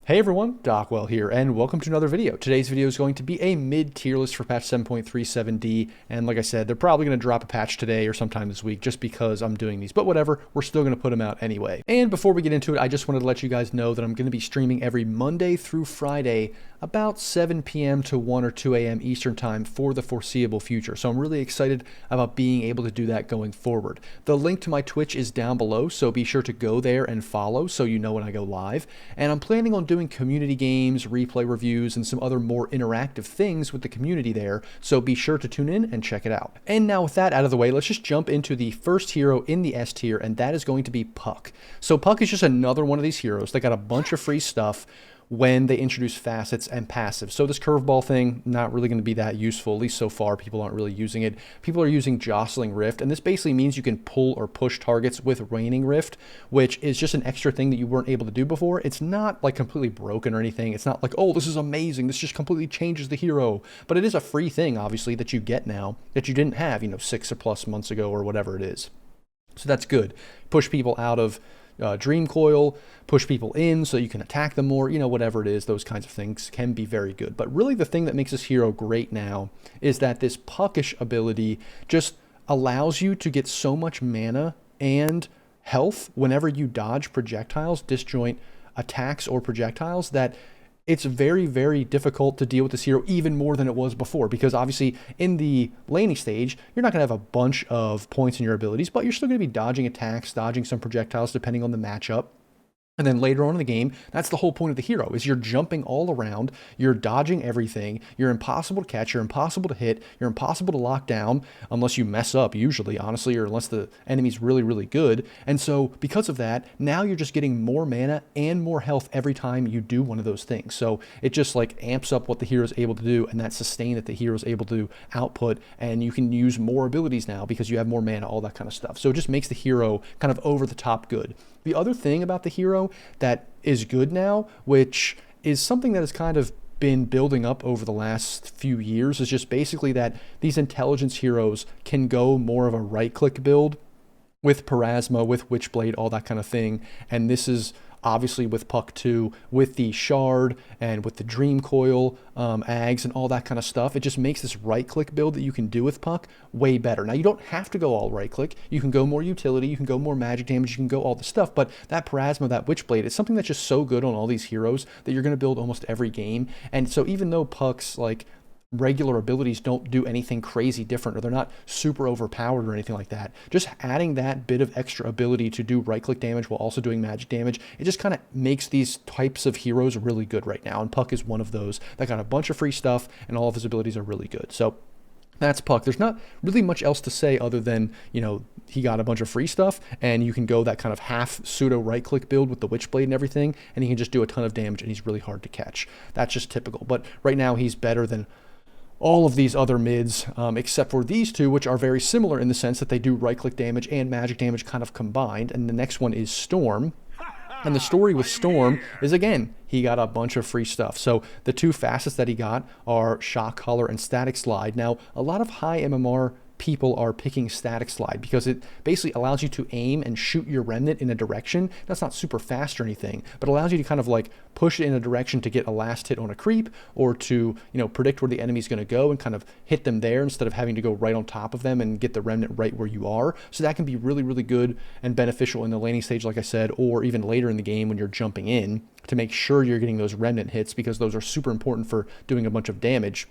Hey everyone, Dockwell here, and welcome to another video. Today's video is going to be a mid-tier list for patch 7.37D, and like I said, they're probably going to drop a patch today or sometime this week just because I'm doing these, but whatever, we're still going to put them out anyway. And before we get into it, I just wanted to let you guys know that I'm going to be streaming every Monday through Friday about 7 p.m. to 1 or 2 a.m. Eastern Time for the foreseeable future. So I'm really excited about being able to do that going forward. The link to my Twitch is down below, so be sure to go there and follow so you know when I go live. And I'm planning on doing community games, replay reviews, and some other more interactive things with the community there, so be sure to tune in and check it out. And now with that out of the way, let's just jump into the first hero in the S tier, and that is going to be Puck. So Puck is just another one of these heroes that got a bunch of free stuff when they introduce facets and passives. So this curveball thing, not really going to be that useful, at least so far. People aren't really using it. People are using Jostling Rift, and this basically means you can pull or push targets with Raining Rift, which is just an extra thing that you weren't able to do before. It's not like completely broken or anything. It's not like, oh, this is amazing, this just completely changes the hero. But it is a free thing, obviously, that you get now that you didn't have, 6 or plus months ago or whatever it is. So that's good. Push people out of Dream Coil, push people in so you can attack them more, whatever it is, those kinds of things can be very good. But really the thing that makes this hero great now is that this Puckish ability just allows you to get so much mana and health whenever you dodge projectiles, disjoint attacks or projectiles, that it's very, very difficult to deal with this hero even more than it was before, because obviously in the laning stage, you're not going to have a bunch of points in your abilities, but you're still going to be dodging attacks, dodging some projectiles depending on the matchup. And then later on in the game, that's the whole point of the hero, is you're jumping all around, you're dodging everything, you're impossible to catch, you're impossible to hit, you're impossible to lock down, unless you mess up usually, honestly, or unless the enemy's really, really good. And so because of that, now you're just getting more mana and more health every time you do one of those things. So it just like amps up what the hero is able to do, and that sustain that the hero is able to output, and you can use more abilities now because you have more mana, all that kind of stuff. So it just makes the hero kind of over the top good. The other thing about the hero that is good now, which is something that has kind of been building up over the last few years, is just basically that these intelligence heroes can go more of a right-click build with Parasma, with Witchblade, all that kind of thing. And this is obviously with Puck 2, with the Shard and with the Dream Coil, Ags and all that kind of stuff. It just makes this right-click build that you can do with Puck way better. Now, you don't have to go all right-click. You can go more utility, you can go more magic damage, you can go all the stuff, but that Parasma, that Witchblade, is something that's just so good on all these heroes that you're going to build almost every game. And so even though Puck's regular abilities don't do anything crazy different, or they're not super overpowered or anything like that, just adding that bit of extra ability to do right-click damage while also doing magic damage, it just kind of makes these types of heroes really good right now, and Puck is one of those that got a bunch of free stuff, and all of his abilities are really good. So that's Puck. There's not really much else to say other than, he got a bunch of free stuff, and you can go that kind of half pseudo right-click build with the Witchblade and everything, and he can just do a ton of damage, and he's really hard to catch. That's just typical. But right now, he's better than all of these other mids, except for these two, which are very similar in the sense that they do right-click damage and magic damage kind of combined. And the next one is Storm. And the story with Storm is, again, he got a bunch of free stuff. So the two facets that he got are Shock Collar and Static Slide. Now, a lot of high MMR people are picking Static Slide because it basically allows you to aim and shoot your remnant in a direction that's not super fast or anything, but allows you to kind of push it in a direction to get a last hit on a creep, or to predict where the enemy's going to go and kind of hit them there instead of having to go right on top of them and get the remnant right where you are. So that can be really, really good and beneficial in the laning stage, like I said, or even later in the game when you're jumping in to make sure you're getting those remnant hits, because those are super important for doing a bunch of damage.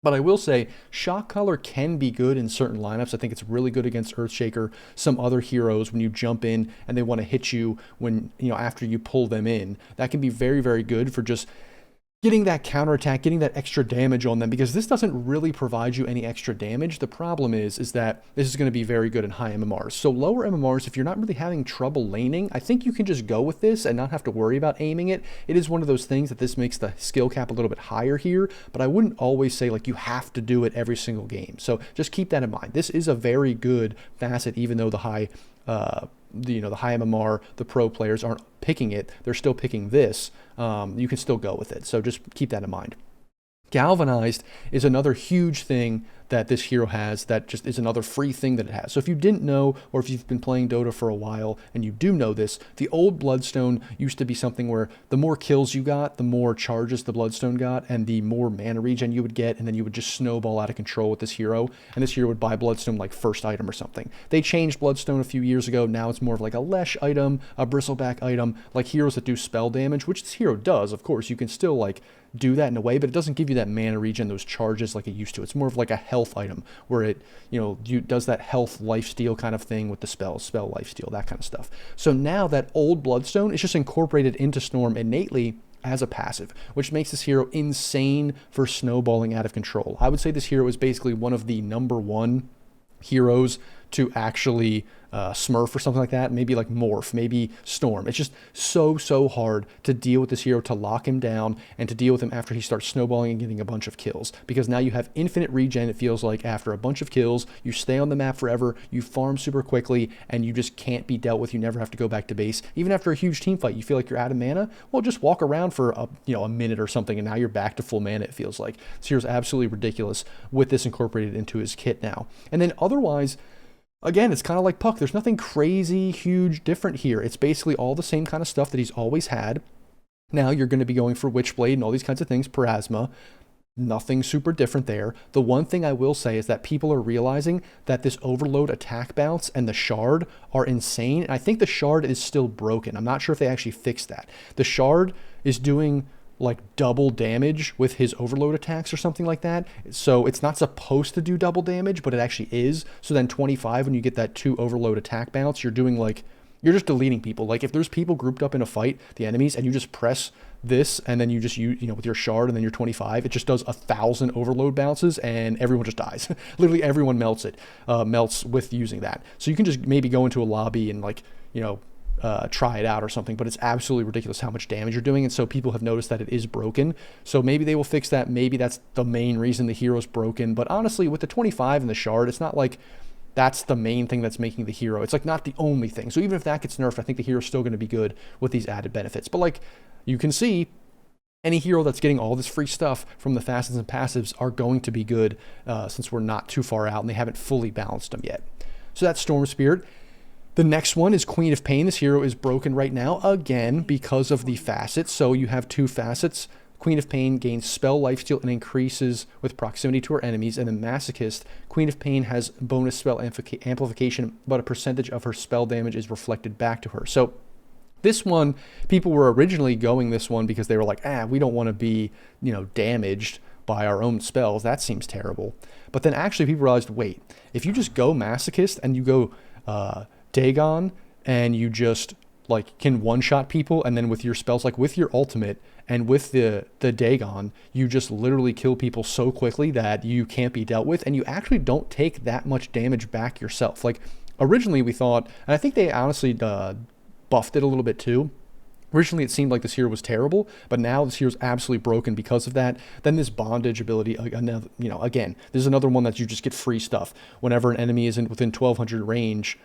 But I will say, Shock Collar can be good in certain lineups. I think it's really good against Earthshaker, some other heroes when you jump in and they want to hit you when, after you pull them in. That can be very, very good for just getting that counterattack, getting that extra damage on them, because this doesn't really provide you any extra damage. The problem is that this is going to be very good in high MMRs. So lower MMRs, if you're not really having trouble laning, I think you can just go with this and not have to worry about aiming it. It is one of those things that this makes the skill cap a little bit higher here, but I wouldn't always say you have to do it every single game. So just keep that in mind. This is a very good facet, even though the high the high MMR, the pro players aren't picking it, they're still picking this. You can still go with it. So just keep that in mind. Galvanized is another huge thing that this hero has that just is another free thing that it has. So if you didn't know, or if you've been playing Dota for a while and you do know this, the old Bloodstone used to be something where the more kills you got, the more charges the Bloodstone got, and the more mana regen you would get, and then you would just snowball out of control with this hero, and this hero would buy Bloodstone like first item or something. They changed Bloodstone a few years ago. Now it's more of like a Lesh item, a Bristleback item, like heroes that do spell damage, which this hero does, of course. You can still like do that in a way, but it doesn't give you that mana regen, those charges like it used to. It's more of like a health item where it, does that health lifesteal kind of thing with the spell lifesteal, that kind of stuff. So now that old Bloodstone is just incorporated into Storm innately as a passive, which makes this hero insane for snowballing out of control. I would say this hero is basically one of the #1 heroes to actually smurf or something like that, maybe like morph, maybe storm. It's just so hard to deal with this hero, to lock him down, and to deal with him after he starts snowballing and getting a bunch of kills. Because now you have infinite regen, it feels like, after a bunch of kills. You stay on the map forever, you farm super quickly, and you just can't be dealt with. You never have to go back to base. Even after a huge team fight, you feel like you're out of mana. Well, just walk around for a minute or something, and now you're back to full mana, it feels like. This hero's absolutely ridiculous with this incorporated into his kit now. And then otherwise, again, it's kind of like Puck. There's nothing crazy, huge, different here. It's basically all the same kind of stuff that he's always had. Now you're going to be going for Witchblade and all these kinds of things, Parasma. Nothing super different there. The one thing I will say is that people are realizing that this Overload attack bounce and the Shard are insane. And I think the Shard is still broken. I'm not sure if they actually fixed that. The Shard is doing like double damage with his Overload attacks or something like that. So it's not supposed to do double damage, but it actually is. So then 25, when you get that 2 Overload attack bounce, you're doing like, you're just deleting people. Like if there's people grouped up in a fight, the enemies, and you just press this and then you just use, with your Shard and then your 25, it just does 1,000 Overload bounces and everyone just dies. Literally everyone melts with using that. So you can just maybe go into a lobby and like, try it out or something, but it's absolutely ridiculous how much damage you're doing. And so people have noticed that it is broken. So maybe they will fix that. Maybe that's the main reason the hero's broken. But honestly, with the 25 and the Shard, it's not like that's the main thing that's making the hero. It's like not the only thing. So even if that gets nerfed, I think the hero's still going to be good with these added benefits. But like you can see, any hero that's getting all this free stuff from the facets and passives are going to be good since we're not too far out and they haven't fully balanced them yet. So that's Storm Spirit. The next one is Queen of Pain. This hero is broken right now, again, because of the facets. So you have 2 facets. Queen of Pain gains spell lifesteal and increases with proximity to her enemies. And then Masochist, Queen of Pain has bonus spell amplification, but a percentage of her spell damage is reflected back to her. So this one, people were originally going this one because they were like, we don't want to be, damaged by our own spells. That seems terrible. But then actually people realized, wait, if you just go Masochist and you go Dagon and you just like can one-shot people, and then with your spells, like with your ultimate and with the Dagon, you just literally kill people so quickly that you can't be dealt with, and you actually don't take that much damage back yourself. Like originally we thought, and I think they honestly buffed it a little bit too. Originally, it seemed like this hero was terrible, but now this hero's absolutely broken because of that. Then this bondage ability, again, there's another one that you just get free stuff. Whenever an enemy isn't within 1,200 range,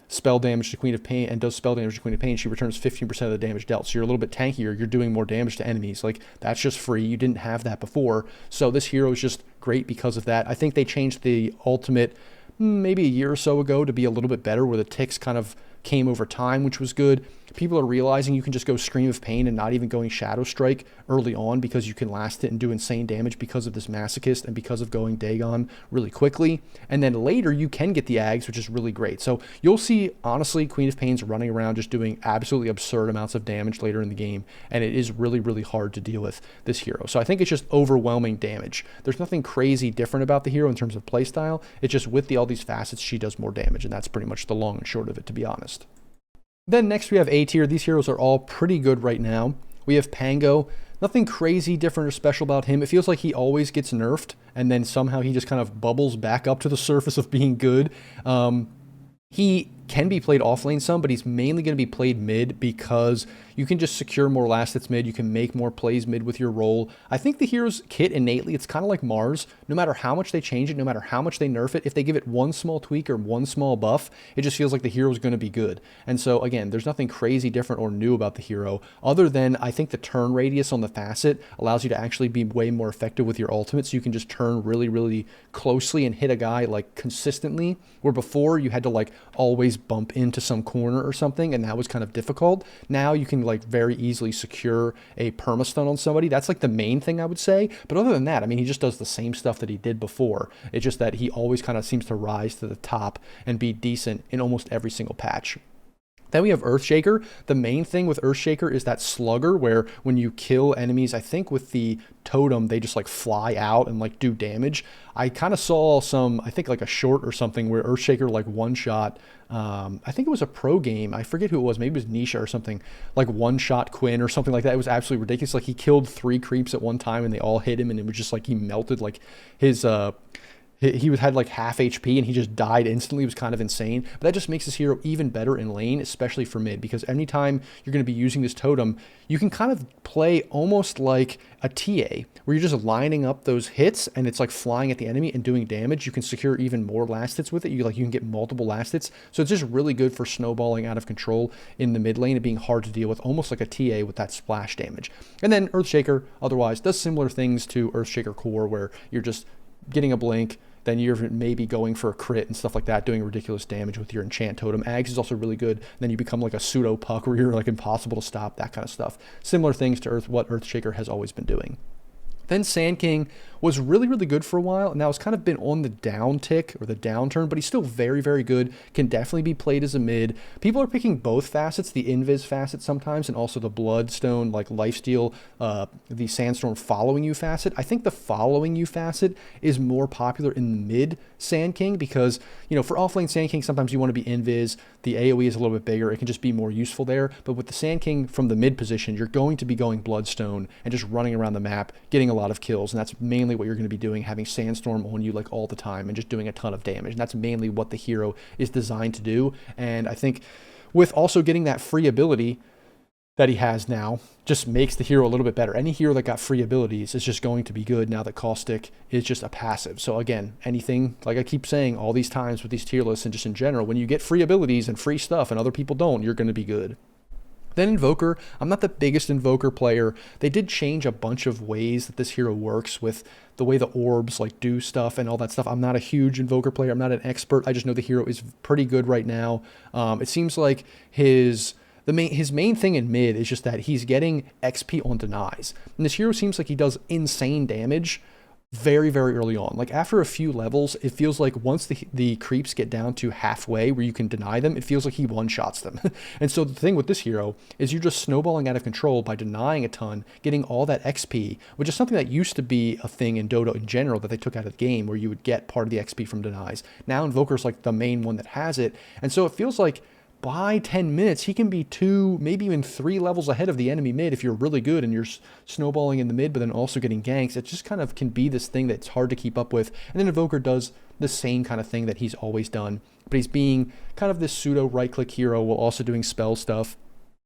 spell damage to Queen of Pain, and does spell damage to Queen of Pain, she returns 15% of the damage dealt. So you're a little bit tankier. You're doing more damage to enemies. Like, that's just free. You didn't have that before. So this hero is just great because of that. I think they changed the ultimate maybe a year or so ago to be a little bit better, where the ticks kind of came over time, which was good. People are realizing you can just go Scream of Pain and not even going Shadow Strike early on, because you can last it and do insane damage because of this Masochist and because of going Dagon really quickly. And then later you can get the Ags, which is really great. So you'll see, honestly, Queen of Pain's running around just doing absolutely absurd amounts of damage later in the game, and it is really, really hard to deal with this hero. So I think it's just overwhelming damage. There's nothing crazy different about the hero in terms of playstyle. It's just with all these facets, she does more damage, and that's pretty much the long and short of it, to be honest. Then next we have A tier. These heroes are all pretty good right now. We have Pango. Nothing crazy different or special about him. It feels like he always gets nerfed, and then somehow he just kind of bubbles back up to the surface of being good. He can be played off lane some, but he's mainly going to be played mid because you can just secure more last hits mid. You can make more plays mid with your role. I think the hero's kit innately, it's kind of like Mars. No matter how much they change it, no matter how much they nerf it, if they give it one small tweak or one small buff, it just feels like the hero's going to be good. And so again, there's nothing crazy different or new about the hero other than I think the turn radius on the facet allows you to actually be way more effective with your ultimate. So you can just turn really, really closely and hit a guy like consistently, where before you had to like always bump into some corner or something, and that was kind of difficult. Now you can like very easily secure a permastun on somebody. That's like the main thing I would say. But other than that, I mean, he just does the same stuff that he did before. It's just that he always kind of seems to rise to the top and be decent in almost every single patch. Then we have Earthshaker. The main thing with Earthshaker is that slugger where when you kill enemies, I think with the totem, they just like fly out and like do damage. I kind of saw some, I think like a short or something where Earthshaker like one shot, I think it was a pro game. I forget who it was. Maybe it was Nisha or something, like one shot Quinn or something like that. It was absolutely ridiculous. Like he killed 3 creeps at one time and they all hit him, and it was just like he melted like his, he had like half HP and he just died instantly. It was kind of insane. But that just makes this hero even better in lane, especially for mid, because anytime you're going to be using this totem, you can kind of play almost like a TA, where you're just lining up those hits and it's like flying at the enemy and doing damage. You can secure even more last hits with it. You can get multiple last hits. So it's just really good for snowballing out of control in the mid lane and being hard to deal with, almost like a TA with that splash damage. And then Earthshaker otherwise does similar things to Earthshaker Core, where you're just getting a blink, then you're maybe going for a crit and stuff like that, doing ridiculous damage with your enchant totem. Ags is also really good. Then you become like a pseudo puck where you're like impossible to stop, that kind of stuff. Similar things to what Earthshaker has always been doing. Then Sand King was really, really good for a while, and now it's kind of been on the downtick or the downturn, but he's still very, very good. Can definitely be played as a mid. People are picking both facets, the Invis facet sometimes, and also the Bloodstone, like Lifesteal, the Sandstorm following you facet. I think the following you facet is more popular in the mid Sand King because, you know, for offlane Sand King, sometimes you want to be Invis. The AoE is a little bit bigger. It can just be more useful there. But with the Sand King from the mid position, you're going to be going Bloodstone and just running around the map, getting a lot of kills, and that's mainly what you're going to be doing, having Sandstorm on you like all the time and just doing a ton of damage. And that's mainly what the hero is designed to do. And I think with also getting that free ability that he has now just makes the hero a little bit better. Any hero that got free abilities is just going to be good now that Caustic is just a passive. So again, anything, like I keep saying all these times with these tier lists and just in general, when you get free abilities and free stuff and other people don't, you're going to be good. Then Invoker, I'm not the biggest Invoker player. They did change a bunch of ways that this hero works with the way the orbs like do stuff and all that stuff. I'm not a huge Invoker player. I'm not an expert. I just know the hero is pretty good right now. It seems like his main thing in mid is just that he's getting XP on denies. And this hero seems like he does insane damage very, very early on. Like after a few levels, it feels like once the creeps get down to halfway where you can deny them, it feels like he one-shots them. And so the thing with this hero is you're just snowballing out of control by denying a ton, getting all that XP, which is something that used to be a thing in Dota in general that they took out of the game, where you would get part of the XP from denies. Now Invoker's like the main one that has it. And so it feels like by 10 minutes, he can be 2, maybe even 3 levels ahead of the enemy mid if you're really good and you're snowballing in the mid, but then also getting ganks. It just kind of can be this thing that's hard to keep up with. And then Invoker does the same kind of thing that he's always done, but he's being kind of this pseudo right-click hero while also doing spell stuff,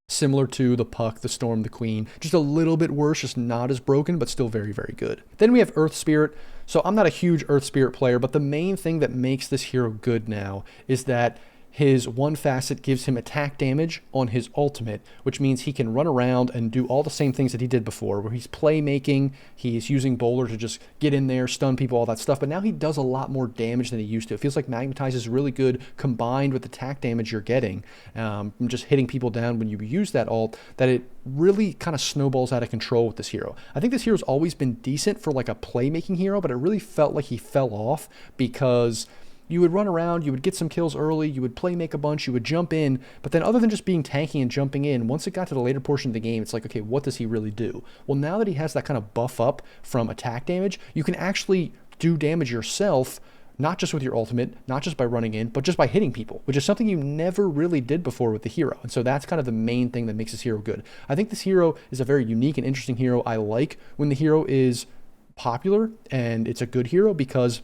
similar to the Puck, the Storm, the Queen. Just a little bit worse, just not as broken, but still very, very good. Then we have Earth Spirit. So I'm not a huge Earth Spirit player, but the main thing that makes this hero good now is that his one facet gives him attack damage on his ultimate, which means he can run around and do all the same things that he did before, where he's playmaking, he's using Bowler to just get in there, stun people, all that stuff, but now he does a lot more damage than he used to. It feels like Magnetize is really good combined with attack damage you're getting from just hitting people down when you use that ult, that it really kind of snowballs out of control with this hero. I think this hero's always been decent for like a playmaking hero, but it really felt like he fell off because you would run around, you would get some kills early, you would play make a bunch, you would jump in, but then other than just being tanky and jumping in, once it got to the later portion of the game, it's like, okay, what does he really do? Well, now that he has that kind of buff up from attack damage, you can actually do damage yourself, not just with your ultimate, not just by running in, but just by hitting people, which is something you never really did before with the hero. And so that's kind of the main thing that makes this hero good. I think this hero is a very unique and interesting hero. I like when the hero is popular and it's a good hero because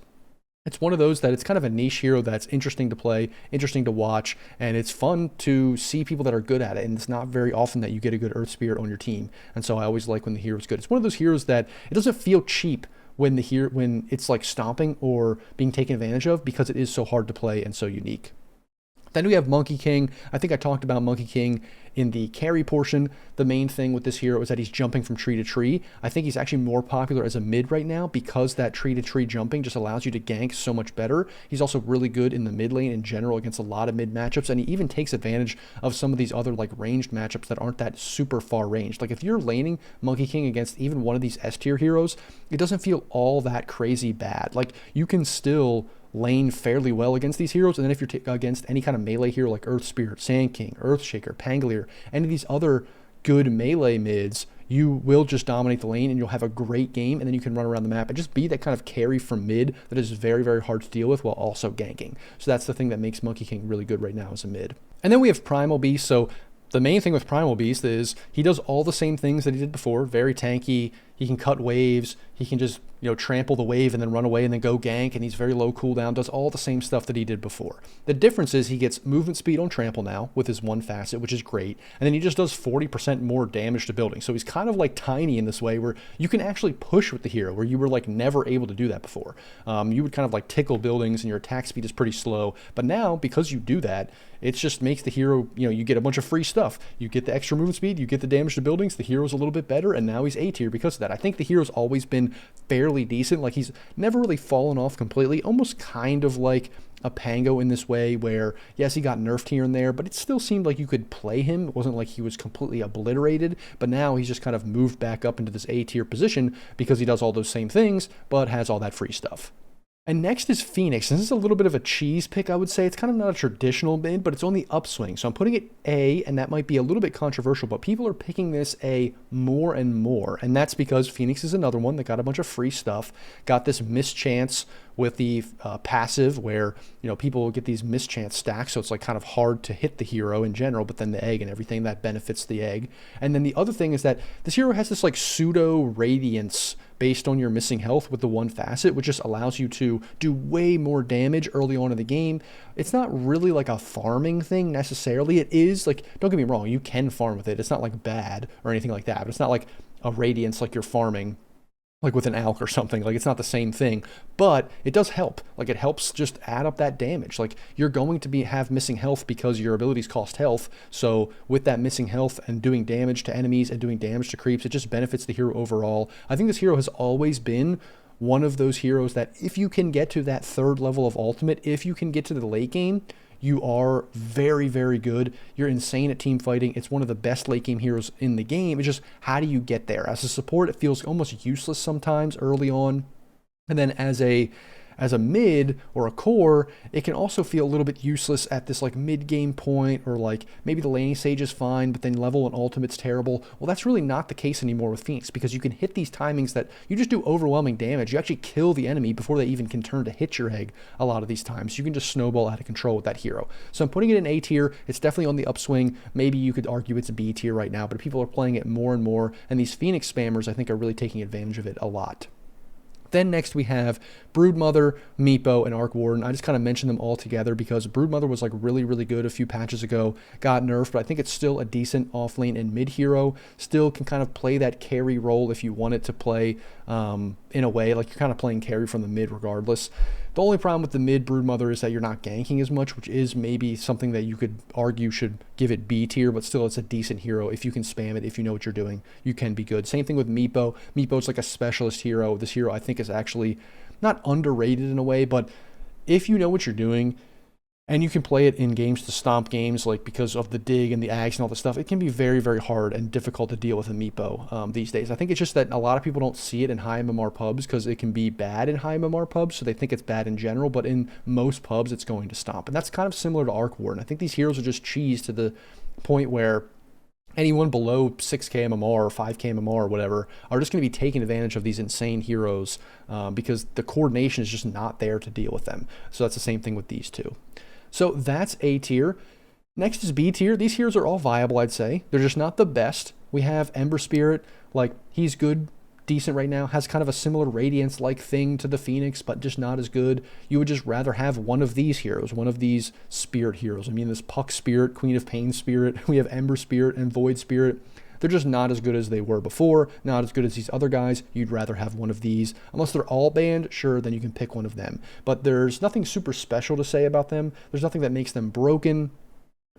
It's one of those that it's kind of a niche hero that's interesting to play, interesting to watch, and it's fun to see people that are good at it. And it's not very often that you get a good Earth Spirit on your team. And so I always like when the hero's good. It's one of those heroes that it doesn't feel cheap when when it's like stomping or being taken advantage of, because it is so hard to play and so unique. Then we have Monkey King. I think I talked about Monkey King in the carry portion. The main thing with this hero is that he's jumping from tree to tree. I think he's actually more popular as a mid right now because that tree to tree jumping just allows you to gank so much better. He's also really good in the mid lane in general against a lot of mid matchups, and he even takes advantage of some of these other like ranged matchups that aren't that super far ranged. Like if you're laning Monkey King against even one of these S tier heroes, it doesn't feel all that crazy bad. Like you can still lane fairly well against these heroes, and then if you're against any kind of melee hero like Earth Spirit, Sand King, Earthshaker, Pangolier, any of these other good melee mids, you will just dominate the lane and you'll have a great game, and then you can run around the map and just be that kind of carry from mid that is very, very hard to deal with while also ganking. So that's the thing that makes Monkey King really good right now as a mid. And then we have Primal Beast. So the main thing with Primal Beast is he does all the same things that he did before. Very tanky. He can cut waves. He can just, trample the wave and then run away and then go gank. And he's very low cooldown. Does all the same stuff that he did before. The difference is he gets movement speed on trample now with his one facet, which is great. And then he just does 40% more damage to buildings. So he's kind of like tiny in this way where you can actually push with the hero where you were like never able to do that before. You would kind of like tickle buildings and your attack speed is pretty slow. But now because you do that, it just makes the hero, you get a bunch of free stuff. You get the extra movement speed, you get the damage to buildings, the hero's a little bit better, and now he's A tier because of that. I think the hero's always been fairly decent. Like he's never really fallen off completely, almost kind of like a Pango in this way where, yes, he got nerfed here and there, but it still seemed like you could play him. It wasn't like he was completely obliterated, but now he's just kind of moved back up into this A tier position because he does all those same things, but has all that free stuff. And next is Phoenix. And this is a little bit of a cheese pick, I would say. It's kind of not a traditional mid, but it's on the upswing. So I'm putting it A, and that might be a little bit controversial, but people are picking this A more and more. And that's because Phoenix is another one that got a bunch of free stuff, got this mischance with the passive where, people get these mischance stacks. So it's like kind of hard to hit the hero in general, but then the egg and everything that benefits the egg. And then the other thing is that this hero has this like pseudo radiance based on your missing health with the one facet, which just allows you to do way more damage early on in the game. It's not really like a farming thing necessarily. It is like, don't get me wrong, you can farm with it. It's not like bad or anything like that, but it's not like a radiance like you're farming like with an alk or something. Like it's not the same thing, but it does help. Like it helps just add up that damage. Like you're going to have missing health because your abilities cost health. So with that missing health and doing damage to enemies and doing damage to creeps, it just benefits the hero overall. I think this hero has always been one of those heroes that if you can get to that third level of ultimate, if you can get to the late game, you are very, very good. You're insane at team fighting. It's one of the best late game heroes in the game. It's just, how do you get there? As a support, it feels almost useless sometimes early on. And then as a mid or a core, it can also feel a little bit useless at this like mid game point, or like maybe the laning stage is fine, but then level and ultimate's terrible. Well, that's really not the case anymore with Phoenix, because you can hit these timings that you just do overwhelming damage. You actually kill the enemy before they even can turn to hit your egg a lot of these times. You can just snowball out of control with that hero. So I'm putting it in A tier. It's definitely on the upswing. Maybe you could argue it's a B tier right now, but people are playing it more and more, and these Phoenix spammers I think are really taking advantage of it a lot. Then next we have Broodmother, Meepo, and Arc Warden. I just kind of mentioned them all together because Broodmother was like really, really good a few patches ago, got nerfed, but I think it's still a decent offlane and mid hero. Still can kind of play that carry role if you want it to play in a way, like you're kind of playing carry from the mid regardless. The only problem with the mid Broodmother is that you're not ganking as much, which is maybe something that you could argue should give it B tier, but still it's a decent hero. If you can spam it, if you know what you're doing, you can be good. Same thing with Meepo. Meepo's like a specialist hero. This hero I think is actually not underrated in a way, but if you know what you're doing and you can play it in games to stomp games, like because of the dig and the ags and all the stuff, it can be very, very hard and difficult to deal with a Meepo these days. I think it's just that a lot of people don't see it in high MMR pubs because it can be bad in high MMR pubs, so they think it's bad in general, but in most pubs it's going to stomp. And that's kind of similar to Arc Warden. I think these heroes are just cheese to the point where anyone below 6k MMR or 5k MMR or whatever are just going to be taking advantage of these insane heroes because the coordination is just not there to deal with them. So that's the same thing with these two. So that's A tier. Next is B tier. These heroes are all viable, I'd say. They're just not the best. We have Ember Spirit. Like, he's good, decent right now, has kind of a similar Radiance-like thing to the Phoenix, but just not as good. You would just rather have one of these heroes, one of these spirit heroes. I mean, this Puck Spirit, Queen of Pain Spirit, we have Ember Spirit and Void Spirit. They're just not as good as they were before, not as good as these other guys. You'd rather have one of these. Unless they're all banned, sure, then you can pick one of them. But there's nothing super special to say about them. There's nothing that makes them broken.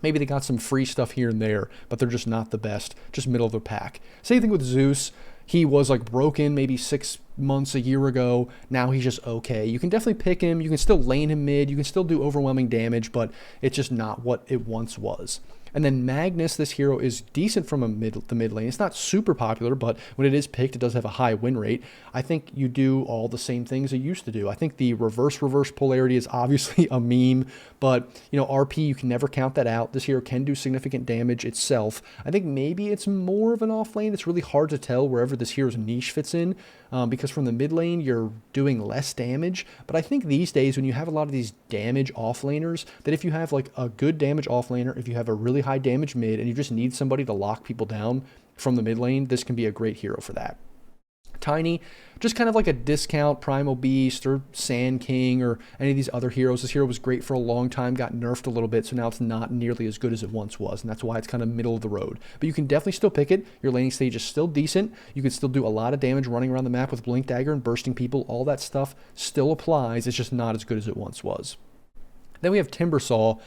Maybe they got some free stuff here and there, but they're just not the best, just middle of the pack. Same thing with Zeus. He was like broken maybe 6 months, a year ago. Now he's just okay. You can definitely pick him. You can still lane him mid. You can still do overwhelming damage, but it's just not what it once was. And then Magnus, this hero is decent from the mid lane. It's not super popular, but when it is picked, it does have a high win rate. I think you do all the same things it used to do. I think the reverse polarity is obviously a meme, but you know, RP, you can never count that out. This hero can do significant damage itself. I think maybe it's more of an off lane. It's really hard to tell wherever this hero's niche fits in, because from the mid lane, you're doing less damage. But I think these days, when you have a lot of these damage off laners, that if you have like a good damage off laner, if you have a really high damage mid and you just need somebody to lock people down from the mid lane, this can be a great hero for that. Tiny, just kind of like a discount Primal Beast or Sand King or any of these other heroes. This hero was great for a long time, got nerfed a little bit, so now it's not nearly as good as it once was, and that's why it's kind of middle of the road. But you can definitely still pick it. Your laning stage is still decent. You can still do a lot of damage running around the map with Blink Dagger and bursting people. All that stuff still applies. It's just not as good as it once was. Then we have Timbersaw.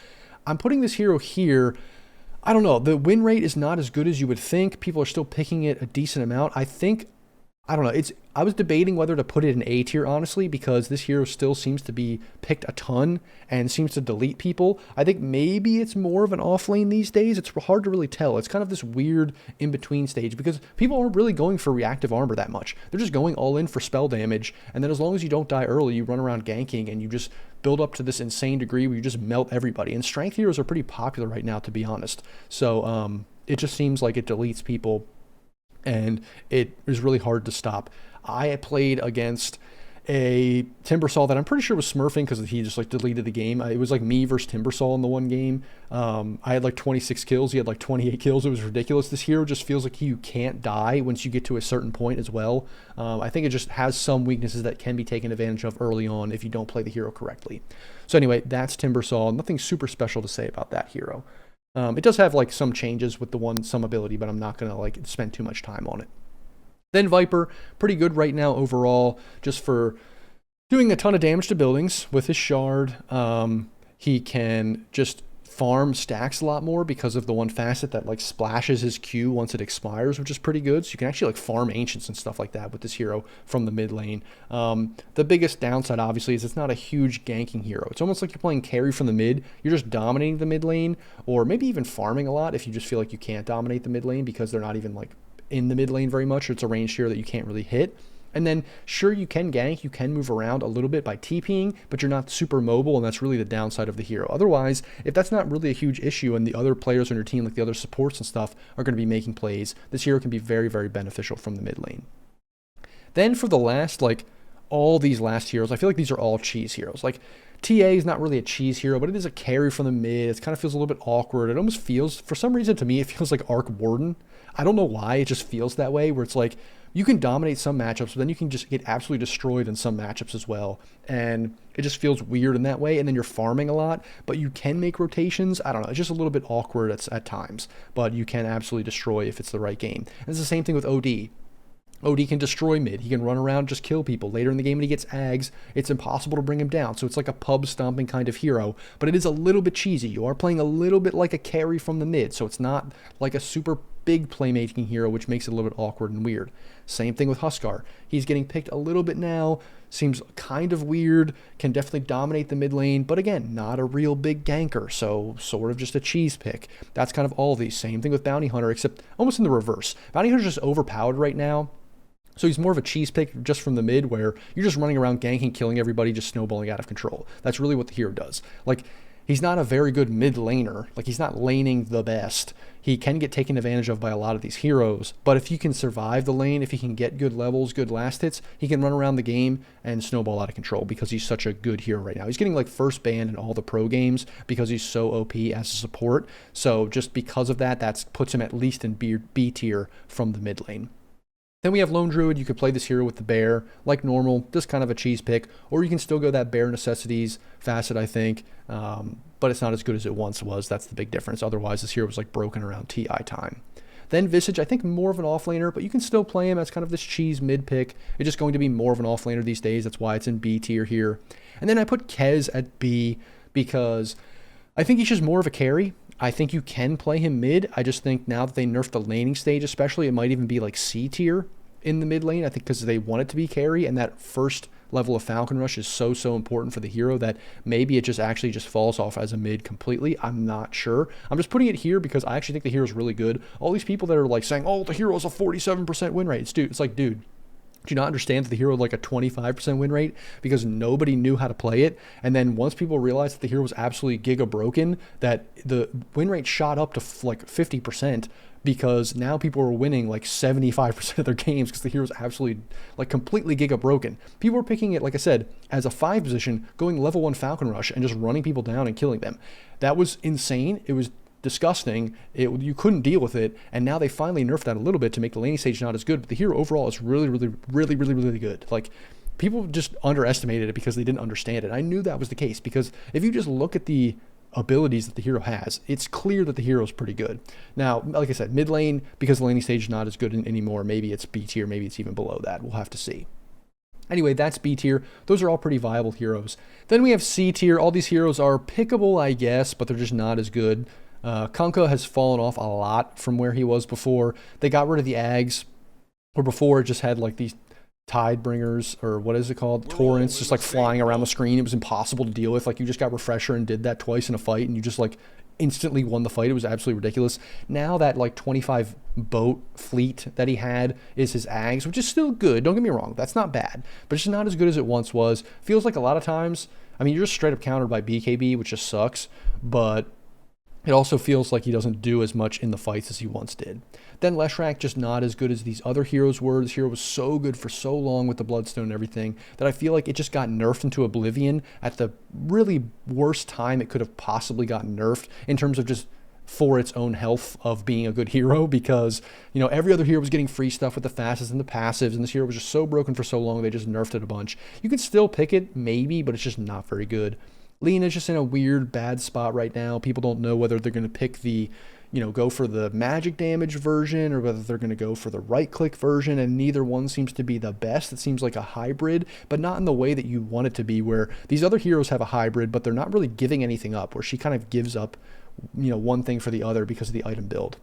I'm putting this hero here. I don't know. The win rate is not as good as you would think. People are still picking it a decent amount. I don't know. I was debating whether to put it in A tier, honestly, because this hero still seems to be picked a ton and seems to delete people. I think maybe it's more of an off lane these days. It's hard to really tell. It's kind of this weird in-between stage because people aren't really going for reactive armor that much. They're just going all in for spell damage, and then as long as you don't die early, you run around ganking and you just build up to this insane degree where you just melt everybody. And strength heroes are pretty popular right now, to be honest. So it just seems like it deletes people, and it is really hard to stop. I played against a Timbersaw that I'm pretty sure was smurfing because he just like deleted the game. It was like me versus Timbersaw in the one game. I had like 26 kills. He had like 28 kills. It was ridiculous. This hero just feels like you can't die once you get to a certain point as well. I think it just has some weaknesses that can be taken advantage of early on if you don't play the hero correctly. So anyway, that's Timbersaw. Nothing super special to say about that hero. It does have like some changes with some ability, but I'm not going to like spend too much time on it. Then Viper, pretty good right now overall, just for doing a ton of damage to buildings with his shard. He can just farm stacks a lot more because of the one facet that like splashes his Q once it expires, which is pretty good. So you can actually like farm ancients and stuff like that with this hero from the mid lane. The biggest downside obviously is it's not a huge ganking hero. It's almost like you're playing carry from the mid. You're just dominating the mid lane, or maybe even farming a lot if you just feel like you can't dominate the mid lane because they're not even like in the mid lane very much, or it's a ranged hero that you can't really hit. And then, sure, you can gank, you can move around a little bit by TPing, but you're not super mobile, and that's really the downside of the hero. Otherwise, if that's not really a huge issue and the other players on your team, like the other supports and stuff, are going to be making plays, this hero can be very, very beneficial from the mid lane. Then for the last, like, all these last heroes, I feel like these are all cheese heroes. Like, TA is not really a cheese hero, but it is a carry from the mid. It kind of feels a little bit awkward. It almost feels, for some reason to me, it feels like Arc Warden. I don't know why, it just feels that way, where it's like, you can dominate some matchups, but then you can just get absolutely destroyed in some matchups as well. And it just feels weird in that way. And then you're farming a lot, but you can make rotations. I don't know. It's just a little bit awkward at times, but you can absolutely destroy if it's the right game. And it's the same thing with OD. OD can destroy mid. He can run around, just kill people. Later in the game when he gets ags, it's impossible to bring him down. So it's like a pub stomping kind of hero, but it is a little bit cheesy. You are playing a little bit like a carry from the mid, so it's not like a super big playmaking hero, which makes it a little bit awkward and weird. Same thing with Huskar. He's getting picked a little bit now, seems kind of weird, can definitely dominate the mid lane, but again, not a real big ganker, so sort of just a cheese pick. That's kind of all of these. Same thing with Bounty Hunter, except almost in the reverse. Bounty Hunter's just overpowered right now, so he's more of a cheese pick just from the mid, where you're just running around ganking, killing everybody, just snowballing out of control. That's really what the hero does. Like, he's not a very good mid laner. Like, he's not laning the best. He can get taken advantage of by a lot of these heroes, but if you can survive the lane, if he can get good levels, good last hits, he can run around the game and snowball out of control because he's such a good hero right now. He's getting like first ban in all the pro games because he's so OP as a support. So just because of that, that puts him at least in B tier from the mid lane. Then we have Lone Druid. You could play this hero with the bear, like normal, just kind of a cheese pick, or you can still go that bear necessities facet, I think, but it's not as good as it once was. That's the big difference. Otherwise, this hero was like broken around TI time. Then Visage, I think more of an offlaner, but you can still play him as kind of this cheese mid pick. It's just going to be more of an offlaner these days. That's why it's in B tier here. And then I put Kez at B because I think he's just more of a carry. I think you can play him mid. I just think now that they nerfed the laning stage especially, it might even be like C tier in the mid lane. I think because they want it to be carry, and that first level of Falcon Rush is so important for the hero that maybe it just actually just falls off as a mid completely. I'm not sure. I'm just putting it here because I actually think the hero is really good. All these people that are like saying, oh, the hero has a 47% win rate. It's like, dude, do you not understand that the hero had like a 25% win rate because nobody knew how to play it? And then once people realized that the hero was absolutely giga broken, that the win rate shot up to like 50% because now people are winning like 75% of their games because the hero's absolutely like completely giga broken. People are picking it, like I said, as a 5 position, going level 1 Falcon Rush and just running people down and killing them. That was insane. It was disgusting. You couldn't deal with it, and now they finally nerfed that a little bit to make the laning stage not as good, but the hero overall is really good. Like, people just underestimated it because they didn't understand it. I knew that was the case because if you just look at the abilities that the hero has, it's clear that the hero is pretty good. Now, like I said, mid lane, because the laning stage is not as good anymore, maybe it's B tier, maybe it's even below that. We'll have to see. Anyway, that's B tier. Those are all pretty viable heroes. Then we have C tier. All these heroes are pickable, I guess, but they're just not as good. Kunkka has fallen off a lot from where he was before. They got rid of the Ags, or before it just had like these tide bringers, or what is it called? Torrents, just like flying around the screen. It was impossible to deal with. Like, you just got refresher and did that twice in a fight, and you just like instantly won the fight. It was absolutely ridiculous. Now that like 25 boat fleet that he had is his Ags, which is still good. Don't get me wrong. That's not bad, but it's just not as good as it once was. Feels like a lot of times, I mean, you're just straight up countered by BKB, which just sucks, but it also feels like he doesn't do as much in the fights as he once did. Then Leshrac, just not as good as these other heroes were. This hero was so good for so long with the Bloodstone and everything that I feel like it just got nerfed into oblivion at the really worst time it could have possibly gotten nerfed in terms of just for its own health of being a good hero, because, you know, every other hero was getting free stuff with the fastest and the passives, and this hero was just so broken for so long they just nerfed it a bunch. You can still pick it, maybe, but it's just not very good. Lena's just in a weird, bad spot right now. People don't know whether they're going to pick the, you know, go for the magic damage version or whether they're going to go for the right-click version, and neither one seems to be the best. It seems like a hybrid, but not in the way that you want it to be, where these other heroes have a hybrid, but they're not really giving anything up, where she kind of gives up, you know, one thing for the other because of the item build.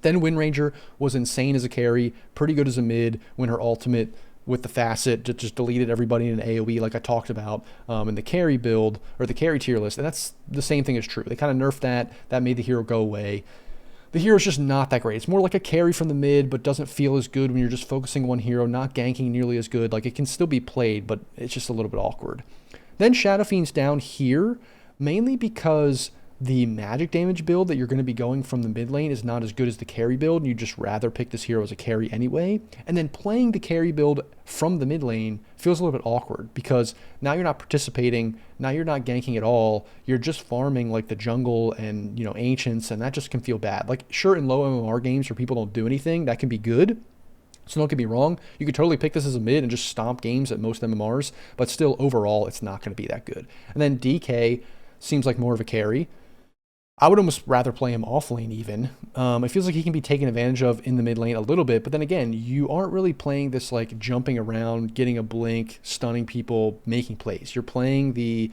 Then Windranger was insane as a carry, pretty good as a mid when her ultimate with the facet just deleted everybody in an AoE like I talked about in the carry build, or the carry tier list, and that's the same thing is true. They kind of nerfed that made the hero go away. The hero's just not that great. It's more like a carry from the mid, but doesn't feel as good when you're just focusing one hero, not ganking nearly as good. Like, it can still be played, but it's just a little bit awkward. Then Shadow Fiend's down here, mainly because the magic damage build that you're going to be going from the mid lane is not as good as the carry build, and you'd just rather pick this hero as a carry anyway. And then playing the carry build from the mid lane feels a little bit awkward because now you're not participating, now you're not ganking at all, you're just farming like the jungle and, you know, ancients, and that just can feel bad. Like, sure, in low MMR games where people don't do anything, that can be good. So don't get me wrong, you could totally pick this as a mid and just stomp games at most MMRs, but still overall it's not going to be that good. And then DK seems like more of a carry. I would almost rather play him off lane even. It feels like he can be taken advantage of in the mid lane a little bit, but then again, you aren't really playing this like jumping around, getting a blink, stunning people, making plays. You're playing the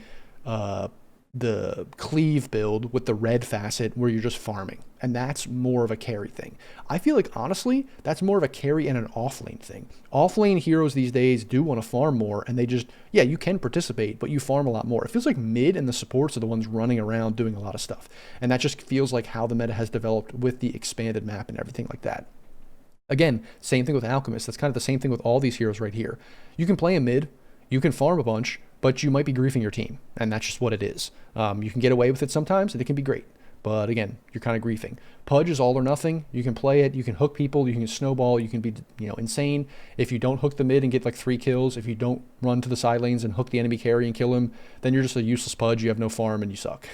cleave build with the red facet where you're just farming, and that's more of a carry thing. I feel like, honestly, that's more of a carry and an offlane thing. Offlane heroes these days do want to farm more, and they just, yeah, you can participate, but you farm a lot more. It feels like mid and the supports are the ones running around doing a lot of stuff, and that just feels like how the meta has developed with the expanded map and everything like that. Again, same thing with Alchemist. That's kind of the same thing with all these heroes right here. You can play a mid, you can farm a bunch, but you might be griefing your team, and that's just what it is. You can get away with it sometimes, and it can be great. But again, you're kind of griefing. Pudge is all or nothing. You can play it, you can hook people, you can snowball, you can be, you know, insane. If you don't hook the mid and get like 3 kills, if you don't run to the side lanes and hook the enemy carry and kill him, then you're just a useless Pudge, you have no farm, and you suck.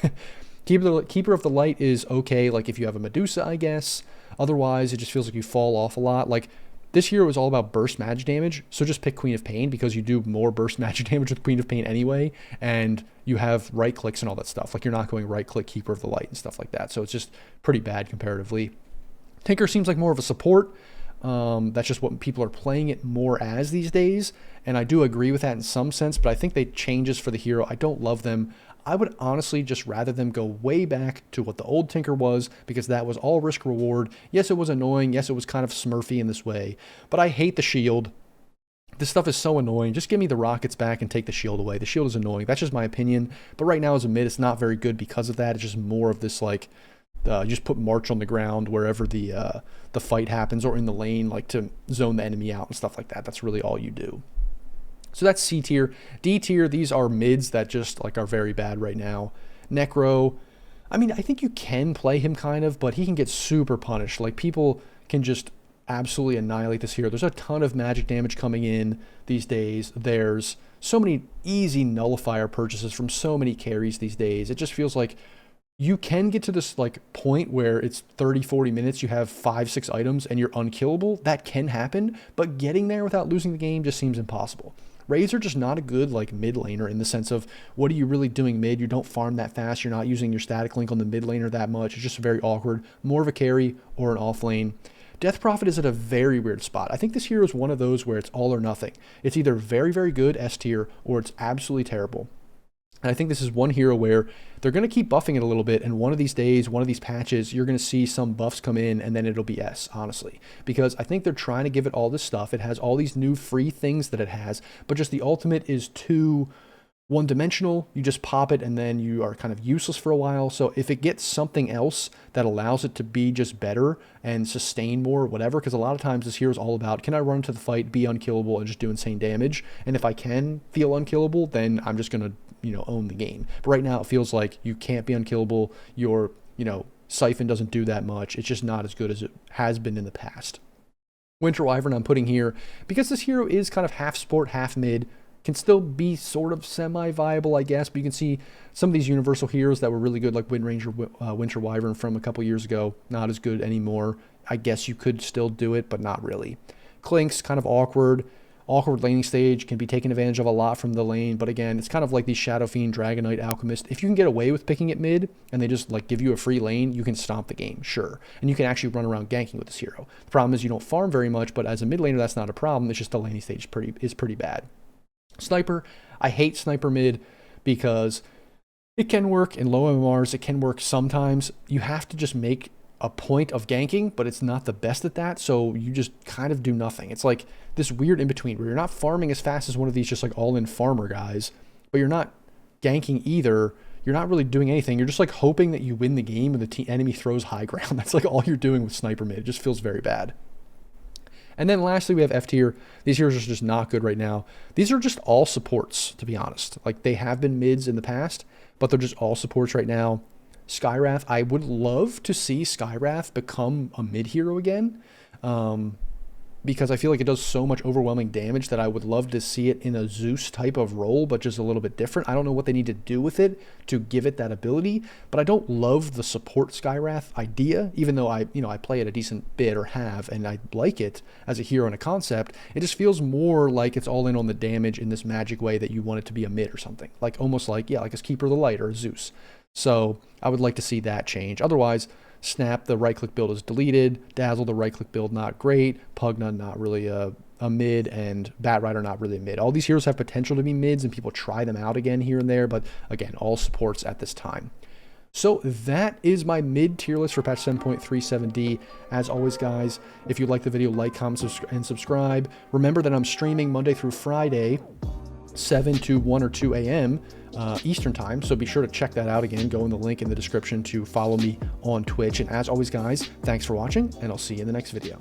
Keeper of the Light is okay, like if you have a Medusa, I guess. Otherwise, it just feels like you fall off a lot. Like, This hero is all about burst magic damage, so just pick Queen of Pain because you do more burst magic damage with Queen of Pain anyway, and you have right clicks and all that stuff. Like, you're not going right click Keeper of the Light and stuff like that, so it's just pretty bad comparatively. Tinker seems like more of a support. That's just what people are playing it more as these days, and I do agree with that in some sense, but I think they changes for the hero. I don't love them. I would honestly just rather them go way back to what the old Tinker was, because that was all risk reward. Yes, it was annoying. Yes, it was kind of smurfy in this way, but I hate the shield. This stuff is so annoying. Just give me the rockets back and take the shield away. The shield is annoying. That's just my opinion. But right now as a mid, it's not very good because of that. It's just more of this, like, you just put March on the ground wherever the fight happens, or in the lane, like to zone the enemy out and stuff like that. That's really all you do. So that's C tier. D tier, these are mids that just like are very bad right now. Necro, I mean, I think you can play him kind of, but he can get super punished. Like, people can just absolutely annihilate this hero. There's a ton of magic damage coming in these days. There's so many easy nullifier purchases from so many carries these days. It just feels like you can get to this like point where it's 30-40 minutes, you have 5-6 items and you're unkillable. That can happen, but getting there without losing the game just seems impossible. Rays are just not a good like mid laner in the sense of, what are you really doing mid? You don't farm that fast. You're not using your static link on the mid laner that much. It's just very awkward. More of a carry or an off lane. Death Prophet is at a very weird spot. I think this hero is one of those where it's all or nothing. It's either very, very good S tier or it's absolutely terrible. And I think this is one hero where they're going to keep buffing it a little bit, and one of these days, one of these patches, you're going to see some buffs come in, and then it'll be S, honestly. Because I think they're trying to give it all this stuff. It has all these new free things that it has, but just the ultimate is too one-dimensional. You just pop it, and then you are kind of useless for a while. So if it gets something else that allows it to be just better and sustain more, whatever, because a lot of times this hero is all about, can I run into the fight, be unkillable, and just do insane damage? And if I can feel unkillable, then I'm just going to, own the game. But right now it feels like you can't be unkillable. Your, Siphon doesn't do that much. It's just not as good as it has been in the past. Winter Wyvern I'm putting here because this hero is kind of half sport, half mid. Can still be sort of semi-viable, I guess, but you can see some of these universal heroes that were really good, like Wind Ranger, Winter Wyvern from a couple years ago, not as good anymore. I guess you could still do it, but not really. Clink's kind of awkward laning stage, can be taken advantage of a lot from the lane, but again, it's kind of like these Shadow Fiend, Dragon Knight, Alchemist. If you can get away with picking it mid, and they just like give you a free lane, you can stomp the game, sure. And you can actually run around ganking with this hero. The problem is you don't farm very much, but as a mid laner, that's not a problem. It's just the laning stage is pretty bad. Sniper, I hate Sniper mid because it can work in low MMRs, it can work sometimes. You have to just make a point of ganking, but it's not the best at that, so you just kind of do nothing. It's like this weird in-between where you're not farming as fast as one of these just like all-in farmer guys, but you're not ganking either. You're not really doing anything. You're just like hoping that you win the game and the enemy throws high ground. That's like all you're doing with Sniper mid. It just feels very bad. And then lastly, we have F tier. These heroes are just not good right now. These are just all supports, to be honest. Like, they have been mids in the past, but they're just all supports right now. Skywrath, I would love to see Skywrath become a mid hero again, because I feel like it does so much overwhelming damage that I would love to see it in a Zeus type of role, but just a little bit different. I don't know what they need to do with it to give it that ability, but I don't love the support Skywrath idea, even though I play it a decent bit or have, and I like it as a hero and a concept. It just feels more like it's all in on the damage in this magic way that you want it to be a mid or something, like almost like, yeah, like a Keeper of the Light or a Zeus. So I would like to see that change. Otherwise, Snap, the right-click build is deleted. Dazzle, the right-click build, not great. Pugna, not really a mid. And Batrider, not really a mid. All these heroes have potential to be mids, and people try them out again here and there. But again, all supports at this time. So that is my mid-tier list for patch 7.37D. As always, guys, if you like the video, like, comment, and subscribe. Remember that I'm streaming Monday through Friday, 7 to 1 or 2 a.m. Eastern time, so be sure to check that out again. Go in the link in the description to follow me on Twitch. And as always, guys, thanks for watching, and I'll see you in the next video.